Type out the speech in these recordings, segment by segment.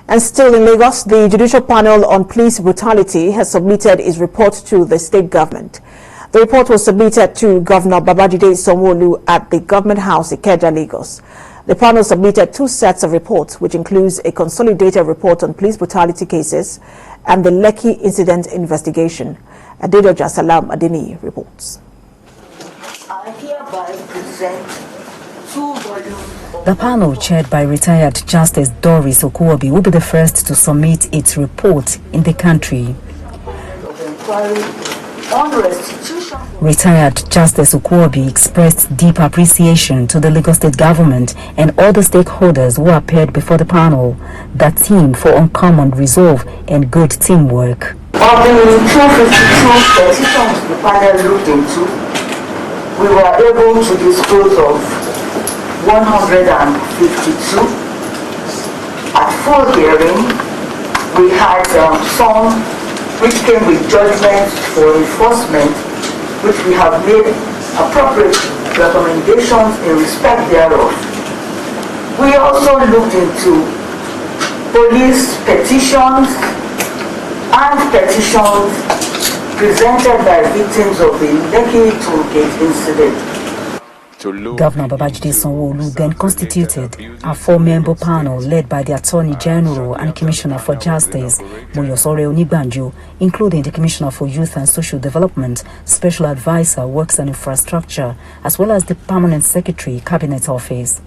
And still in Lagos, the Judicial Panel on Police Brutality has submitted its report to the state government. The report was submitted to Governor BabajideSanwo-Olu at the Government House, Ikeja, Lagos. The panel submitted 2 sets of reports, which includes a consolidated report on police brutality cases and the Lekki incident investigation. Ikeja Salam Adeni reports. I hereby present 2 volumes. The panel, chaired by retired Justice Doris Okuwobi, will be the first to submit its report in the country. Retired Justice Okuwobi expressed deep appreciation to the Lagos State government and all the stakeholders who appeared before the panel, the team for uncommon resolve and good teamwork. Of the 252 petitions the panel looked into, we were able to dispose of 152. At full hearing, we had some which came with judgments for enforcement, which we have made appropriate recommendations in respect thereof. We also looked into police petitions and petitions presented by victims of the Lekki tollgate incident. Governor BabajideSanwo-Olu then constituted a 4-member panel led by the Attorney General and Commissioner for Justice, Onibanjo, including the Commissioner for Youth and Social Development, Special Advisor, Works and Infrastructure, as well as the Permanent Secretary, Cabinet Office.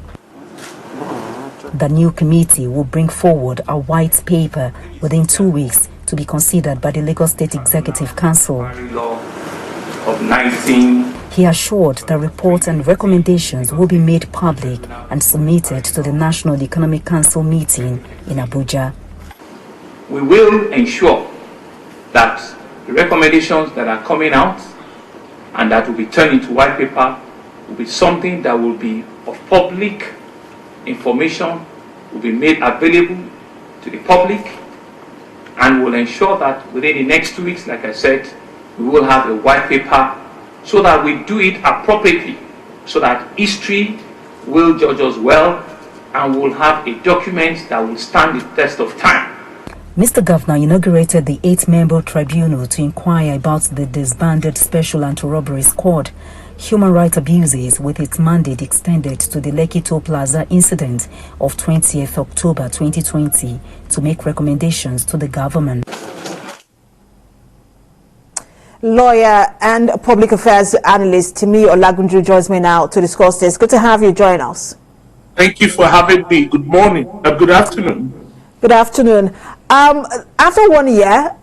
The new committee will bring forward a white paper within 2 weeks to be considered by the Lagos State Executive Council. He assured the report and recommendations will be made public and submitted to the National Economic Council meeting in Abuja. We will ensure that the recommendations that are coming out and that will be turned into white paper will be something that will be of public information, will be made available to the public, and will ensure that within the next 2 weeks, like I said, we will have a white paper so that we do it appropriately, so that history will judge us well and we'll have a document that will stand the test of time. Mr. Governor inaugurated the 8-member tribunal to inquire about the disbanded Special Anti-Robbery Squad, human rights abuses, with its mandate extended to the Lekki Toll Plaza incident of 20th October 2020 to make recommendations to the government. Lawyer and public affairs analyst Timi Olagunju joins me now to discuss this. Good to have you join us. Thank you for having me. Good morning. Good afternoon. Good afternoon. After 1 year,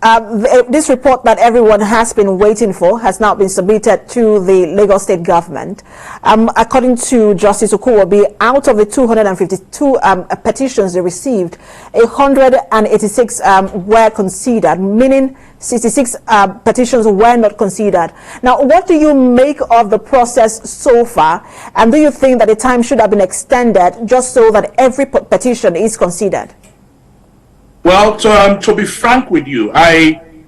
this report that everyone has been waiting for has now been submitted to the Lagos State government. According to Justice Okuwobi, out of the 252 petitions they received, 186 were considered, meaning 66 petitions were not considered. Now, what do you make of the process so far? And do you think that the time should have been extended just so that every petition is considered? Well, to be frank with you,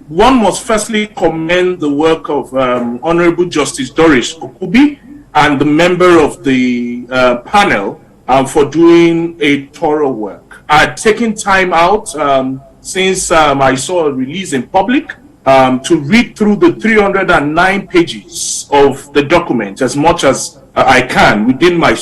one must firstly commend the work of Honorable Justice Doris Okuwobi and the member of the panel for doing a thorough work. I'd taken time out since I saw a release in public to read through the 309 pages of the document as much as I can within my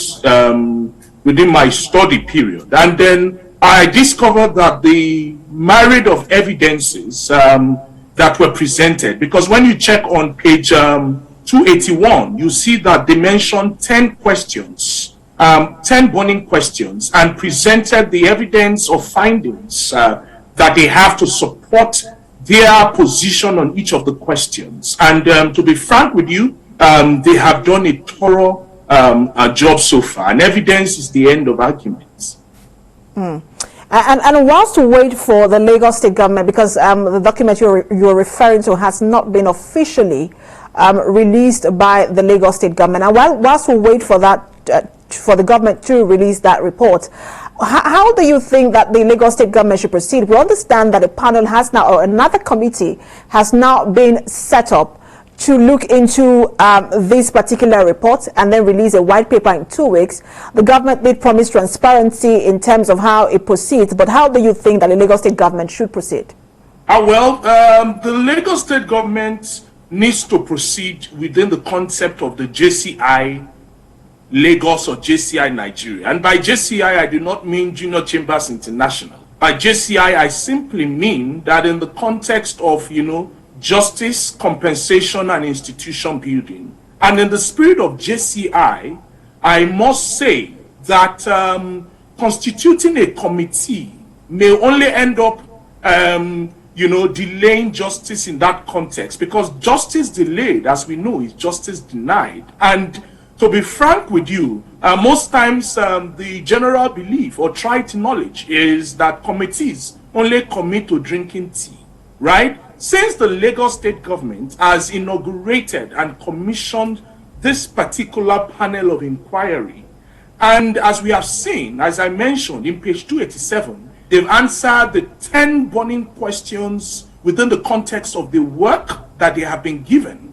study period, and then I discovered that the myriad of evidences that were presented, because when you check on page 281, you see that they mentioned 10 questions, 10 burning questions, and presented the evidence of findings that they have to support their position on each of the questions. And to be frank with you, they have done a thorough job so far, and evidence is the end of arguments. And whilst we wait for the Lagos State government, because the document you're referring to has not been officially released by the Lagos State government, and whilst we wait for that, for the government to release that report, how do you think that the Lagos State government should proceed? We understand that a panel has now, or another committee has now been set up to look into this particular report and then release a white paper in 2 weeks. The government did promise transparency in terms of how it proceeds, but how do you think that the Lagos State government should proceed? The Lagos State government needs to proceed within the concept of the JCI Lagos or JCI Nigeria. And by JCI, I do not mean Junior Chambers International. By JCI, I simply mean that in the context of, justice, compensation, and institution building. And in the spirit of JCI, I must say that constituting a committee may only end up delaying justice in that context, because justice delayed, as we know, is justice denied. And to be frank with you, most times the general belief or trite knowledge is that committees only commit to drinking tea, right? Since the Lagos State government has inaugurated and commissioned this particular panel of inquiry, and as we have seen, as I mentioned in page 287, they've answered the 10 burning questions within the context of the work that they have been given.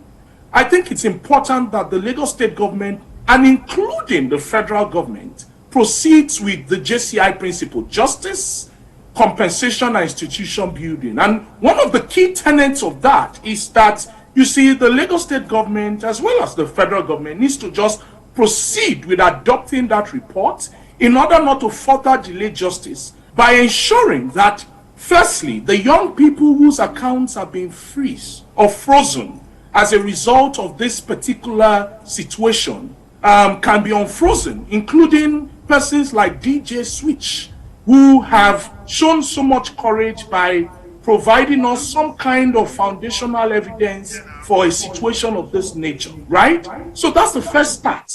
I think it's important that the Lagos State government, and including the federal government, proceeds with the JCI principle: justice, compensation, and institution building. And one of the key tenets of that is that, the Lagos State government, as well as the federal government, needs to just proceed with adopting that report in order not to further delay justice, by ensuring that, firstly, the young people whose accounts have been freeze or frozen as a result of this particular situation can be unfrozen, including persons like DJ Switch, who have shown so much courage by providing us some kind of foundational evidence for a situation of this nature, right? So that's the first start.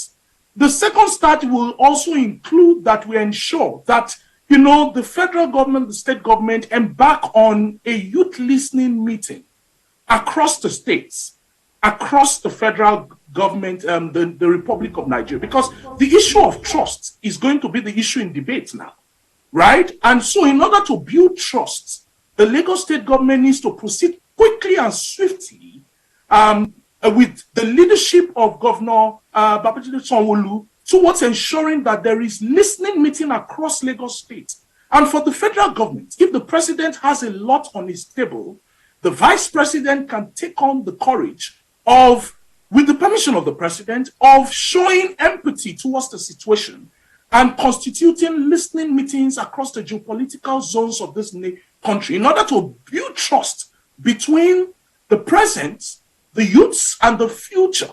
The second start will also include that we ensure that the federal government, the state government embark on a youth listening meeting across the states, across the federal government, the Republic of Nigeria, because the issue of trust is going to be the issue in debate now, right? And so in order to build trust, the Lagos State government needs to proceed quickly and swiftly with the leadership of Governor BabajideSanwo-Olu towards ensuring that there is listening meeting across Lagos State. And for the federal government, if the president has a lot on his table, the vice president can take on the courage of, with the permission of the president, of showing empathy towards the situation and constituting listening meetings across the geopolitical zones of this country in order to build trust between the present, the youths, and the future,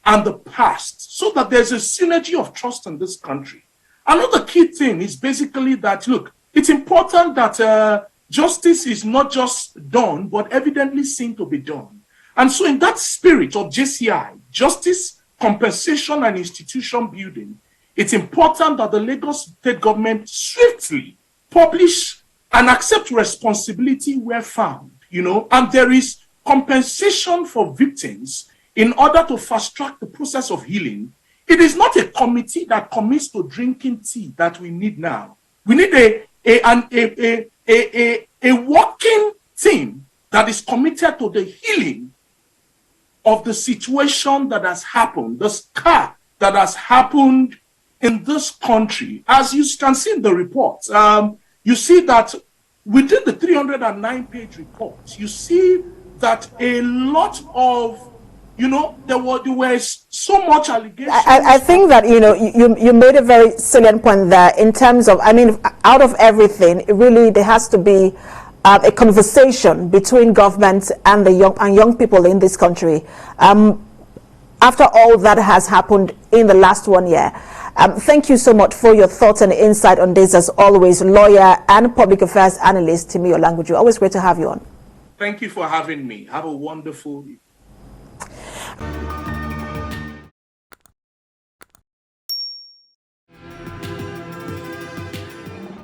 and the past, so that there's a synergy of trust in this country. Another key thing is basically that, look, it's important that justice is not just done, but evidently seen to be done. And so in that spirit of JCI, justice, compensation, and institution building, it's important that the Lagos State government swiftly publish and accept responsibility where found, and there is compensation for victims in order to fast track the process of healing. It is not a committee that commits to drinking tea that we need now. We need a working team that is committed to the healing of the situation that has happened, the scar that has happened in this country. As you can see in the report, you see that within the 309-page report, you see that a lot of there were so much allegations. I think that, you made a very salient point there in terms of, out of everything, there has to be a conversation between government and the young people in this country. After all that has happened in the last 1 year. Thank you so much for your thoughts and insight on this, as always, lawyer and public affairs analyst Timi Olanguju. Always great to have you on. Thank you for having me. Have a wonderful evening.